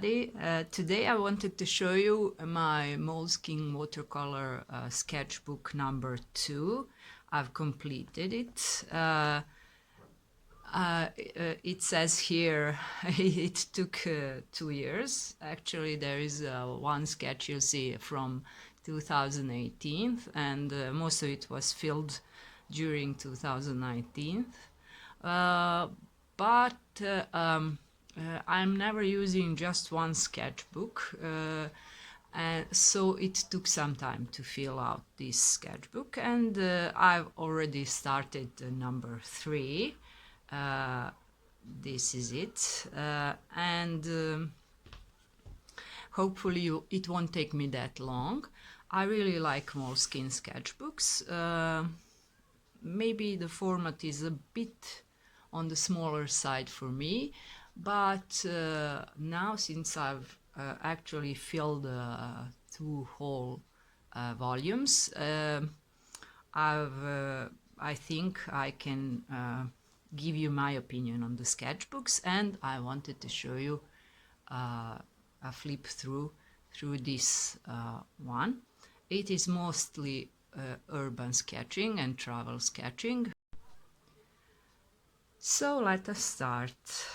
everybody. Today I wanted to show you my Moleskine watercolor sketchbook number 2. I've completed it. It says here it took 2 years. Actually, there is one sketch you'll see from 2018, and most of it was filled during 2019. I'm never using just one sketchbook, and so it took some time to fill out this sketchbook, and I've already started number 3. This is it, and hopefully it won't take me that long. I really like Moleskine sketchbooks. Maybe the format is a bit on the smaller side for me, but now since I've actually filled 2 whole volumes, I think I can give you my opinion on the sketchbooks, and I wanted to show you a flip through this one. It is mostly urban sketching and travel sketching. So let us start.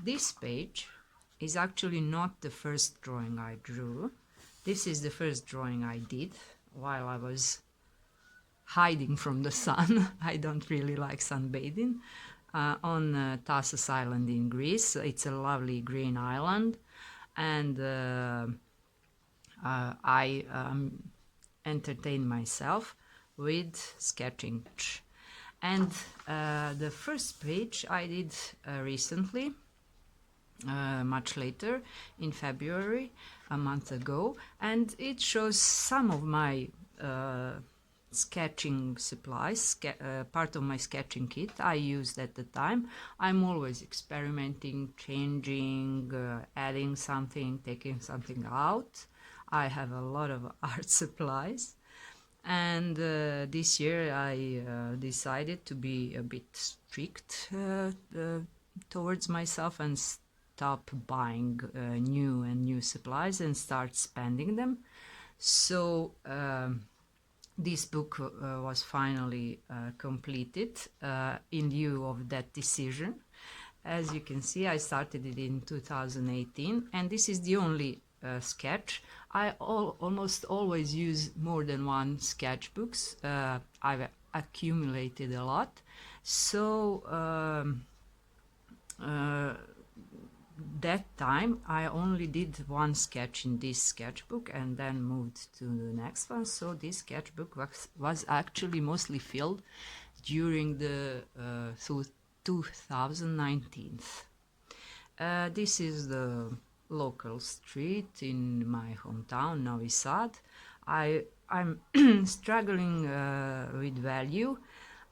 This page is actually not the first drawing I drew. This is the first drawing I did while I was hiding from the sun. I don't really like sunbathing. On Tassos Island in Greece. It's a lovely green island, and I entertain myself with sketching. And the first page I did recently, much later, in February, a month ago, and it shows some of my sketching supplies, part of my sketching kit I used at the time. I'm always experimenting, changing, adding something, taking something out. I have a lot of art supplies, and this year I decided to be a bit strict towards myself and stop buying new supplies and start spending them. So this book was finally completed in lieu of that decision. As you can see, I started it in 2018, and this is the only sketch. I almost always use more than one sketchbooks. I've accumulated a lot. So that time I only did one sketch in this sketchbook and then moved to the next one. So this sketchbook was actually mostly filled during the 2019. This is the local street in my hometown, Novi Sad. I'm struggling with value.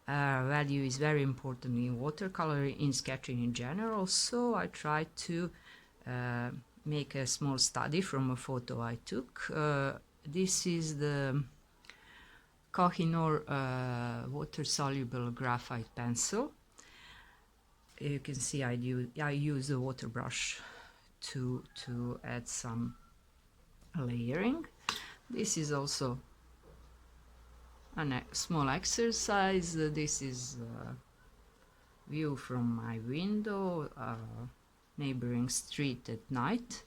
Value is very important in watercolor, in sketching in general, so I tried to make a small study from a photo I took. This is the Kohinoor water-soluble graphite pencil. You can see I use a water brush to add some layering. This is also a small exercise. This is a view from my window, neighboring street at night.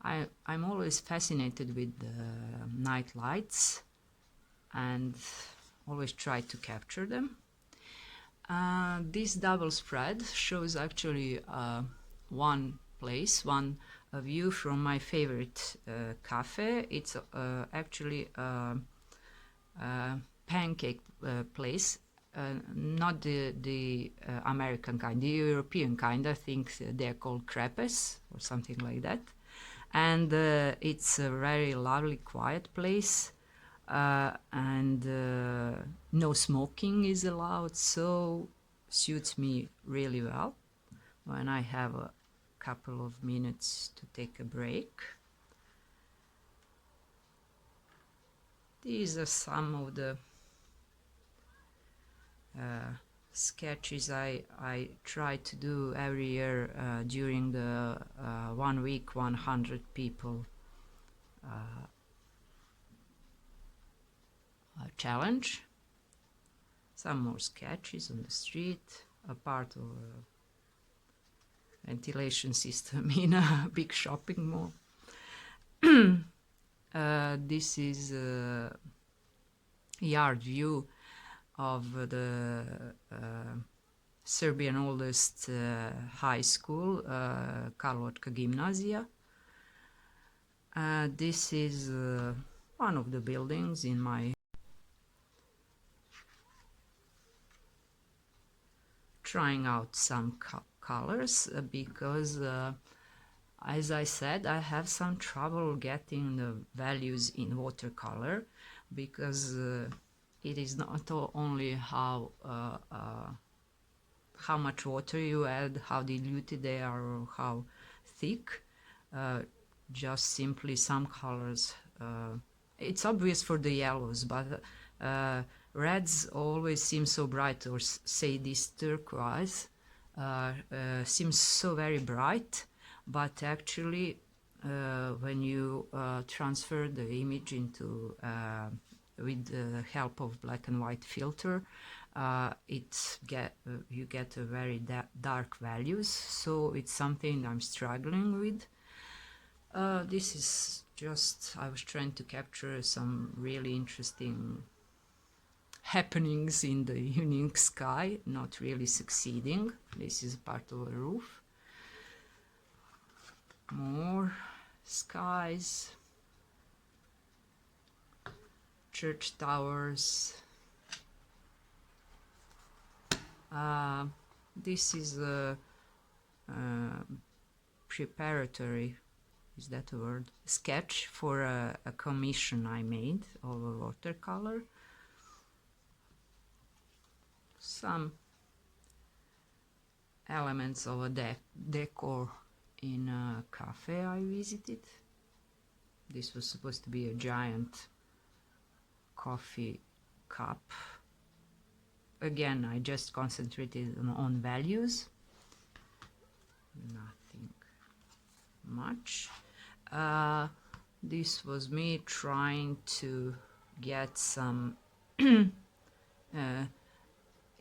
I'm always fascinated with the night lights and always try to capture them. This double spread shows actually one place, a view from my favorite cafe. It's actually pancake place, not the American kind, the European kind. I think they're called crepes or something like that. And it's a very lovely, quiet place, and no smoking is allowed, so suits me really well when I have a couple of minutes to take a break. These are some of the sketches I try to do every year during the 1 week 100 people challenge. Some more sketches on the street, a part of a ventilation system in a big shopping mall. This is a yard view of the Serbian oldest high school, Karlovačka Gimnazija. This is one of the buildings in my trying out some colors because as I said, I have some trouble getting the values in watercolor because it is not only how much water you add, how diluted they are, or how thick. Just simply some colors. It's obvious for the yellows, but reds always seem so bright, or say this turquoise seems so very bright, but actually when you transfer the image into with the help of black and white filter, you get a very dark values. So it's something I'm struggling with. This is just, I was trying to capture some really interesting happenings in the evening sky, not really succeeding. This is part of a roof. More skies, church towers. This is a preparatory, is that a word? Sketch for a commission I made of a watercolor. Some elements of a decor in a cafe I visited. This was supposed to be a giant coffee cup. Again, I just concentrated on values. Nothing much. This was me trying to get some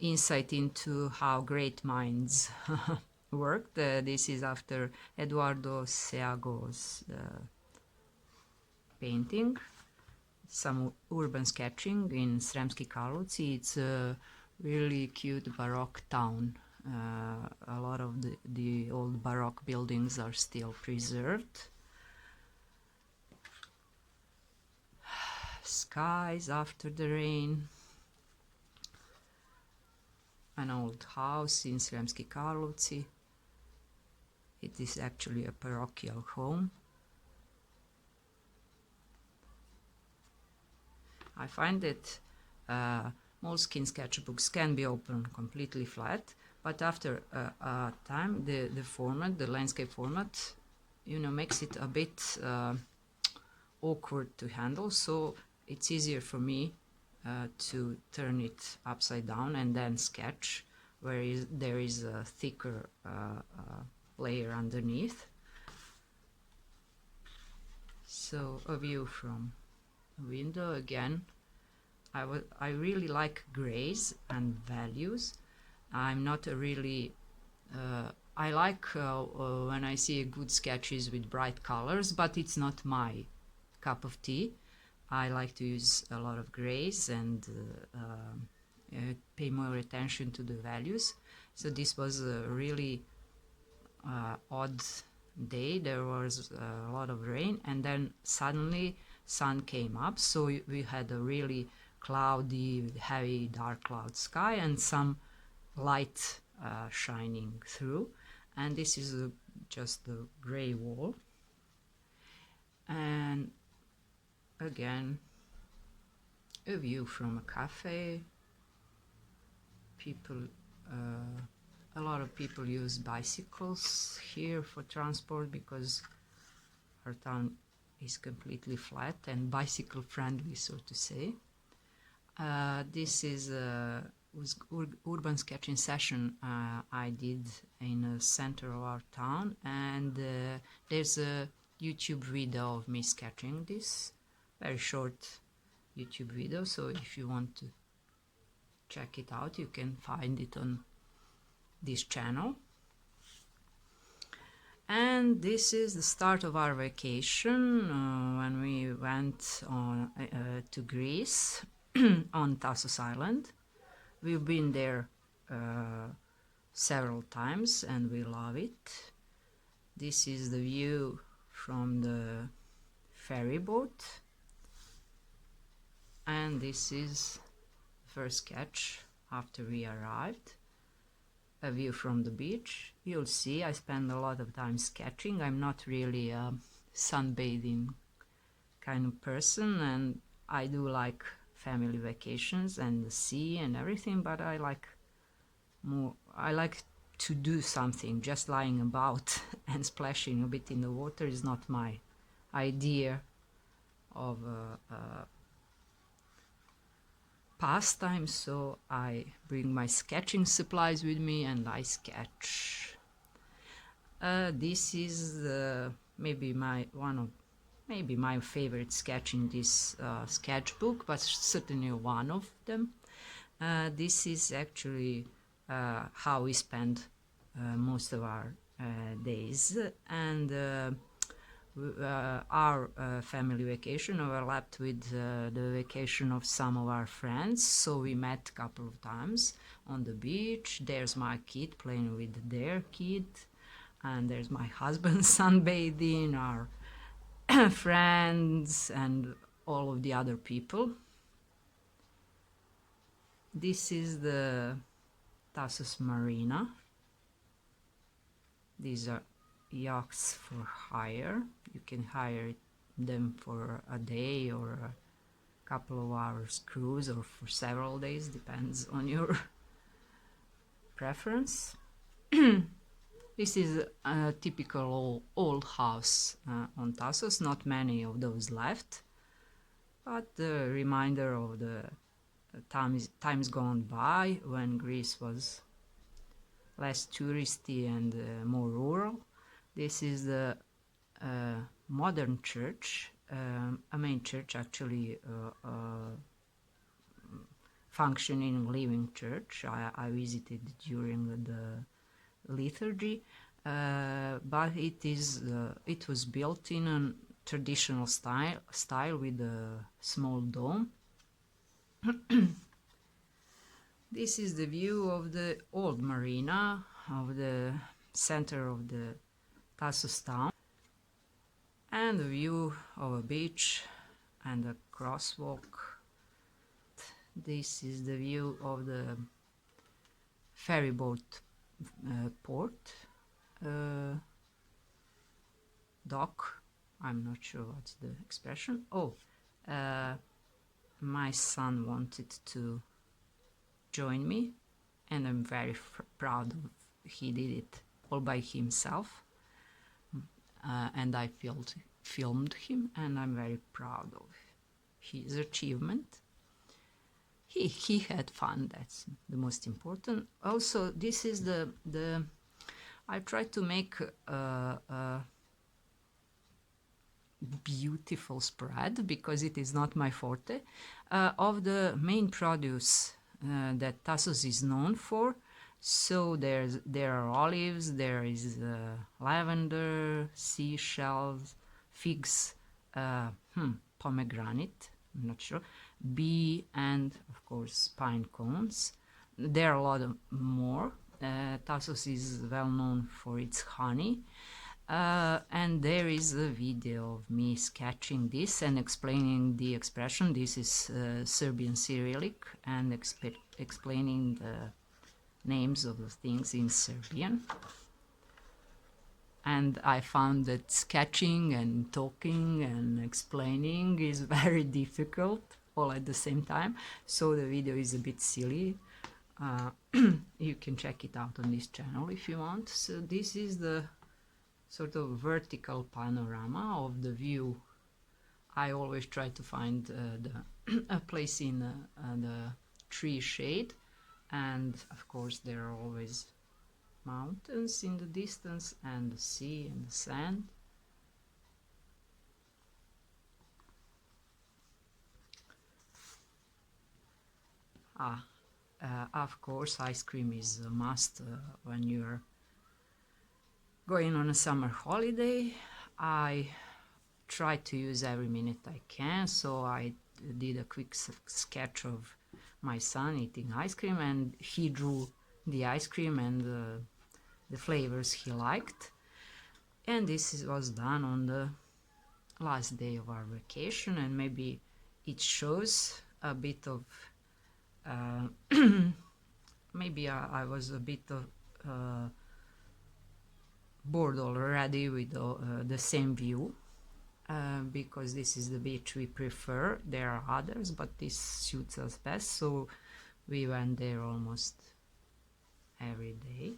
insight into how great minds worked. This is after Eduardo Seago's painting. Some urban sketching in Sremski Karlovci. It's a really cute Baroque town. A lot of the old Baroque buildings are still preserved. Skies after the rain. An old house in Sremski Karlovci. It is actually a parochial home. I find that Moleskine sketchbooks can be opened completely flat, but after a time, the format, the landscape format, makes it a bit awkward to handle. So it's easier for me to turn it upside down and then sketch where there is a thicker layer underneath. So a view from a window again. I really like grays and values. I'm not a really I like when I see good sketches with bright colors, but it's not my cup of tea. I like to use a lot of grays and pay more attention to the values. So this was a really odd day. There was a lot of rain, and then suddenly sun came up, so we had a really cloudy, heavy, dark cloud sky and some light shining through. And this is just the gray wall. And again, a view from a cafe. People, a lot of people use bicycles here for transport because our town is completely flat and bicycle friendly, so to say. This is was urban sketching session I did in the center of our town, and there's a YouTube video of me sketching this, very short YouTube video, so if you want to check it out you can find it on this channel. And this is the start of our vacation when we went to Greece on Tassos Island. We've been there several times and we love it. This is the view from the ferry boat, and this is the first sketch after we arrived. A view from the beach. You'll see I spend a lot of time sketching. I'm not really a sunbathing kind of person, and I do like family vacations and the sea and everything, but I like to do something. Just lying about and splashing a bit in the water is not my idea of pastime, so I bring my sketching supplies with me and I sketch. This is maybe my favorite sketch in this sketchbook, but certainly one of them. This is actually how we spend most of our days, and our family vacation overlapped with the vacation of some of our friends, so we met a couple of times on the beach. There's my kid playing with their kid, and there's my husband sunbathing, our friends, and all of the other people. This is the Tassos Marina. These are yachts for hire. You can hire them for a day or a couple of hours cruise, or for several days, depends on your preference. This is a typical old house on Tassos, not many of those left, but the reminder of the times gone by when Greece was less touristy and more rural. This is the modern church, a main church, actually functioning living church. I visited during the liturgy, but it was built in a traditional style with a small dome. This is the view of the old marina of the center of the Tassos town, and the view of a beach and a crosswalk. This is the view of the ferry boat port, dock. I'm not sure what's the expression. My son wanted to join me, and I'm very proud of he did it all by himself, and I filmed him, and I'm very proud of his achievement. He had fun, that's the most important. Also, this is the I tried to make a beautiful spread, because it is not my forte, of the main produce that Tassos is known for. So there are olives, there is lavender, seashells, figs, pomegranate, I'm not sure, bee, and of course pine cones. There are a lot more. Tassos is well known for its honey. And there is a video of me sketching this and explaining the expression. This is Serbian Cyrillic, and explaining the names of the things in Serbian. And I found that sketching and talking and explaining is very difficult all at the same time, so the video is a bit silly. You can check it out on this channel if you want. So this is the sort of vertical panorama of the view. I always try to find a place in the tree shade and of course there are always mountains in the distance and the sea and the sand. Of course, ice cream is a must when you're going on a summer holiday. I try to use every minute I can, so I did a quick sketch of my son eating ice cream, and he drew the ice cream and the flavors he liked. And this was done on the last day of our vacation, and maybe it shows a bit of maybe I was a bit bored already with the same view, because this is the beach we prefer. There are others, but this suits us best, so we went there almost every day.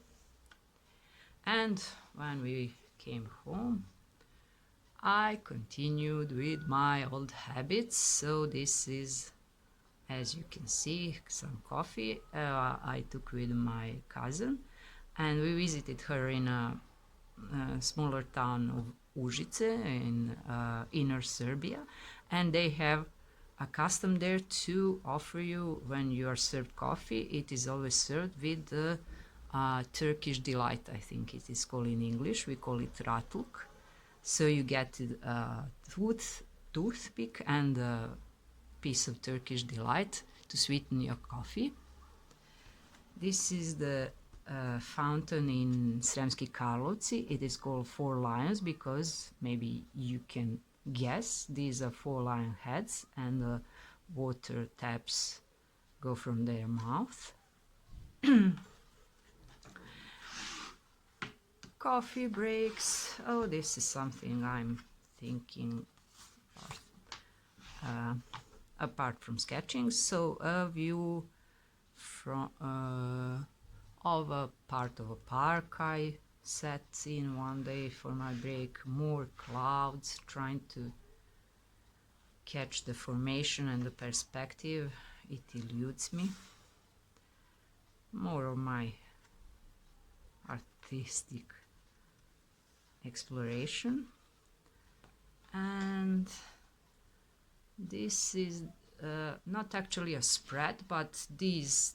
And when we came home, I continued with my old habits. So this is, as you can see, some coffee I took with my cousin, and we visited her in a smaller town of Užice in inner Serbia, and they have a custom there to offer you, when you are served coffee, it is always served with the Turkish delight, I think it is called in English. We call it ratluk. So you get a toothpick and a piece of Turkish delight to sweeten your coffee. This is the fountain in Sremski Karlovci. It is called Four Lions because maybe you can guess these are four lion heads, and the water taps go from their mouth. Coffee breaks. Oh, this is something I'm thinking apart from sketching. So a view from of a part of a park I sat in one day for my break. More clouds, trying to catch the formation and the perspective. It eludes me. More of my artistic exploration. And this is not actually a spread, but these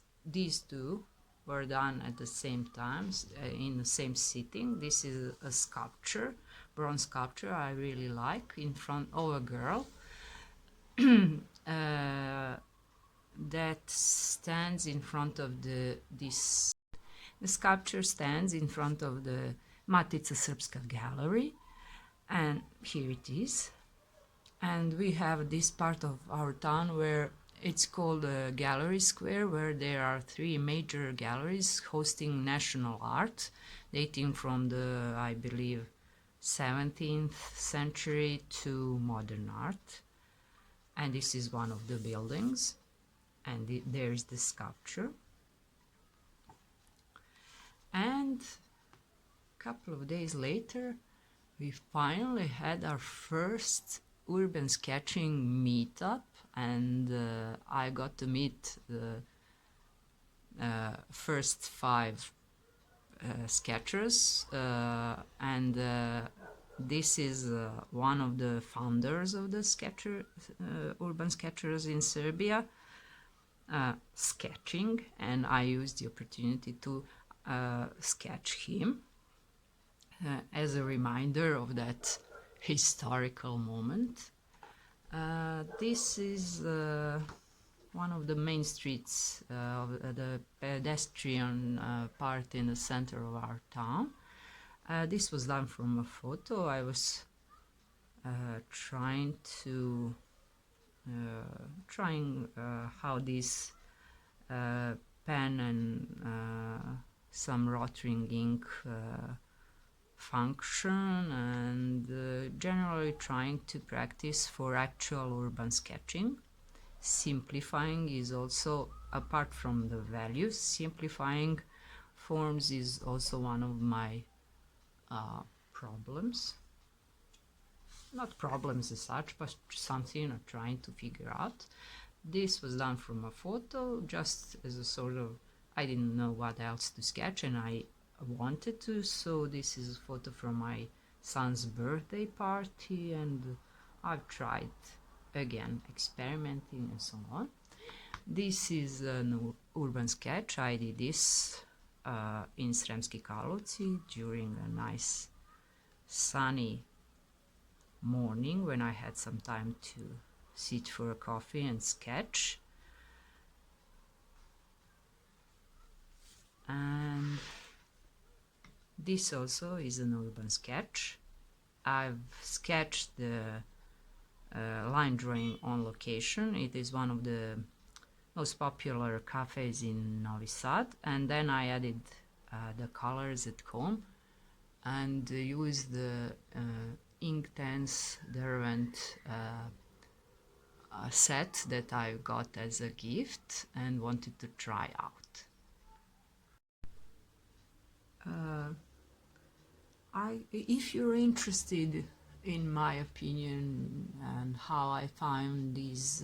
two were done at the same time, in the same sitting. This is a sculpture, bronze sculpture I really like, in front of a girl that stands in front of the sculpture stands in front of the Matica Srpska gallery, and here it is. And we have this part of our town where it's called a gallery square, where there are three major galleries hosting national art, dating from the, I believe, 17th century to modern art. And this is one of the buildings, and there is the sculpture. And a couple of days later, we finally had our first urban sketching meetup, and I got to meet the first 5 sketchers, and this is one of the founders of the urban sketchers in Serbia, sketching, and I used the opportunity to sketch him as a reminder of that historical moment. This is one of the main streets of the pedestrian part in the center of our town. This was done from a photo. I was trying how this pen and some rotring ink function, and generally trying to practice for actual urban sketching. Simplifying is also, apart from the values, simplifying forms is also one of my problems. Not problems as such, but something I'm trying to figure out. This was done from a photo, just as a sort of I didn't know what else to sketch, and I wanted to, so this is a photo from my son's birthday party, and I've tried again experimenting and so on. This is an urban sketch. I did this in Sremski Karlovci during a nice sunny morning when I had some time to sit for a coffee and sketch. And this also is an urban sketch. I've sketched the line drawing on location. It is one of the most popular cafes in Novi Sad, and then I added the colors at home and used the Inktense Derwent set that I got as a gift and wanted to try out. If you're interested in my opinion and how I find these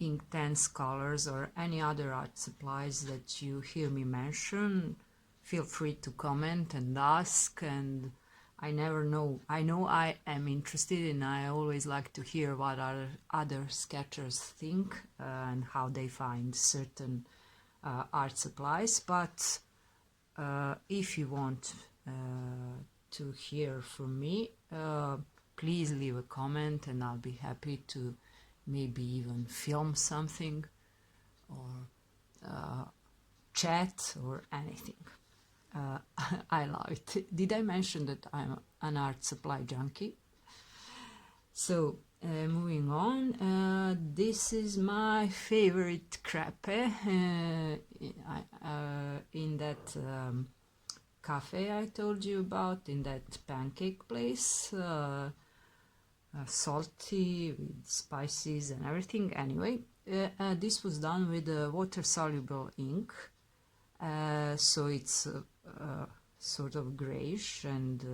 Inktense colors or any other art supplies that you hear me mention, feel free to comment and ask, and I never know. I know I am interested, and I always like to hear what other sketchers think and how they find certain art supplies. But if you want to hear from me, please leave a comment and I'll be happy to maybe even film something or chat or anything. I love it. Did I mention that I'm an art supply junkie? So moving on, this is my favorite crepe in that cafe I told you about, in that pancake place, salty with spices and everything. Anyway, this was done with a water-soluble ink, so it's sort of grayish, and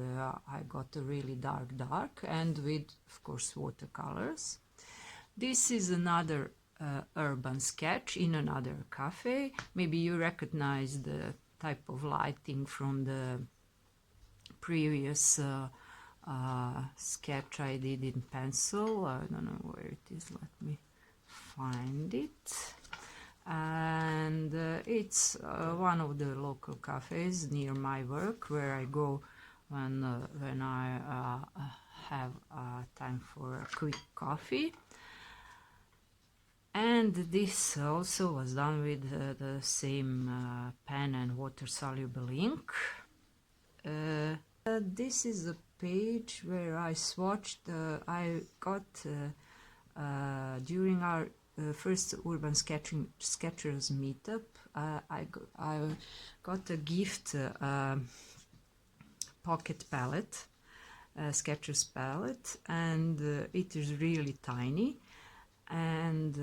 I got a really dark and with, of course, watercolors. This is another urban sketch in another cafe. Maybe you recognize the type of lighting from the previous sketch I did in pencil. I don't know where it is, let me find it. And it's one of the local cafes near my work where I go when I have time for a quick coffee. And this also was done with the same pen and water-soluble ink. This is a page where I swatched, I got during our first urban sketchers meetup, I got a gift pocket palette, sketchers palette, and it is really tiny, and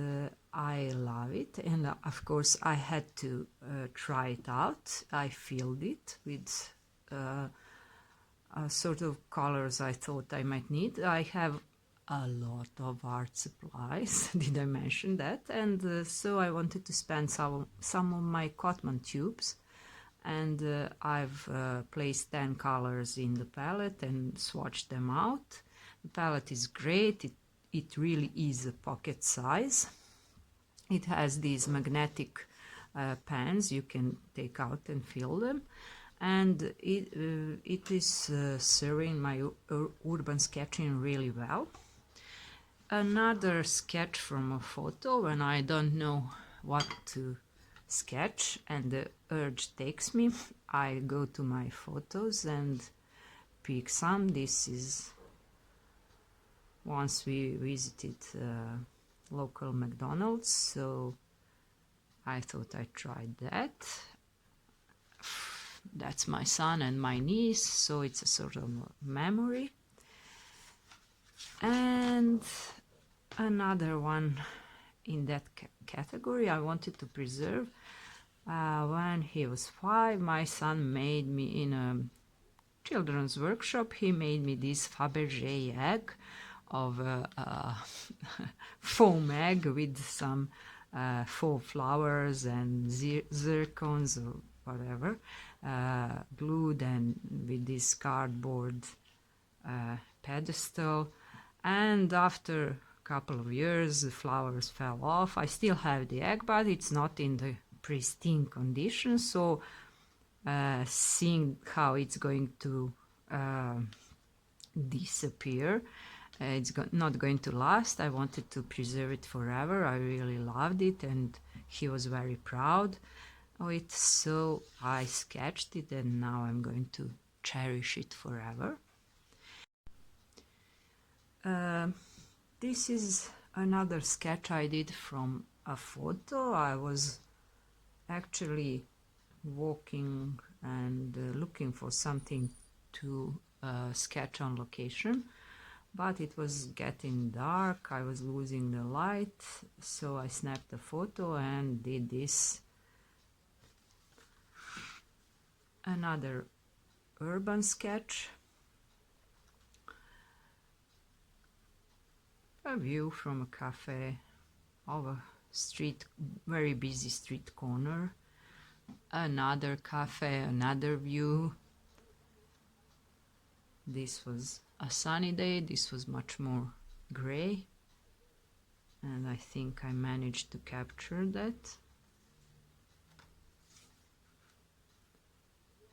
I love it. And of course I had to try it out. I filled it with sort of colors I thought I might need. I have a lot of art supplies, did I mention that? And so I wanted to spend some of my Cotman tubes, and I've placed 10 colors in the palette and swatched them out. The palette is great. It really is a pocket size. It has these magnetic pens you can take out and fill them, and it is serving my urban sketching really well. Another sketch from a photo when I don't know what to sketch and the urge takes me. I go to my photos and pick some. This is once we visited local McDonald's, so I thought I'd try that. That's my son and my niece, so it's a sort of memory. And another one in that category I wanted to preserve. When he was 5, my son made me, in a children's workshop, he made me this Fabergé egg of a foam egg with some faux flowers and zircons or whatever, glued and with this cardboard pedestal. And after a couple of years the flowers fell off. I still have the egg, but it's not in the pristine condition, so seeing how it's going to disappear, it's not going to last. I wanted to preserve it forever. I really loved it and he was very proud of it, so I sketched it and now I'm going to cherish it forever. This is another sketch I did from a photo. I was actually walking and looking for something to sketch on location, but it was getting dark, I was losing the light, so I snapped a photo and did this. Another urban sketch, a view from a cafe of a street, very busy street corner. Another cafe, another view. This was a sunny day, this was much more gray, and I think I managed to capture that.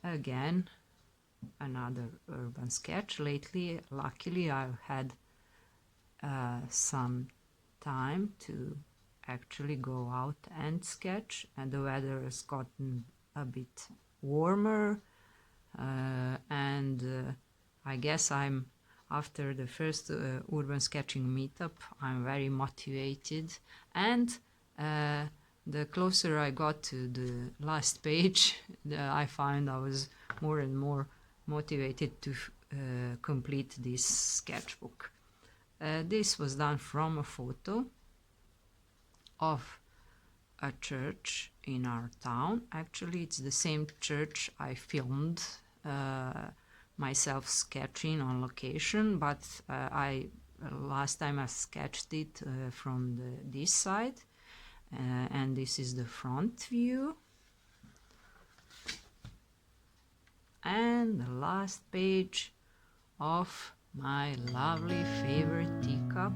Again, another urban sketch. Lately, luckily, I've had some time to actually go out and sketch, and the weather has gotten a bit warmer, and I guess I'm, after the first urban sketching meetup, I'm very motivated, and the closer I got to the last page, I found I was more and more motivated to complete this sketchbook. This was done from a photo of a church in our town. Actually, it's the same church I filmed myself sketching on location, but last time I sketched it from this side, and this is the front view. And the last page of my lovely favorite teacup.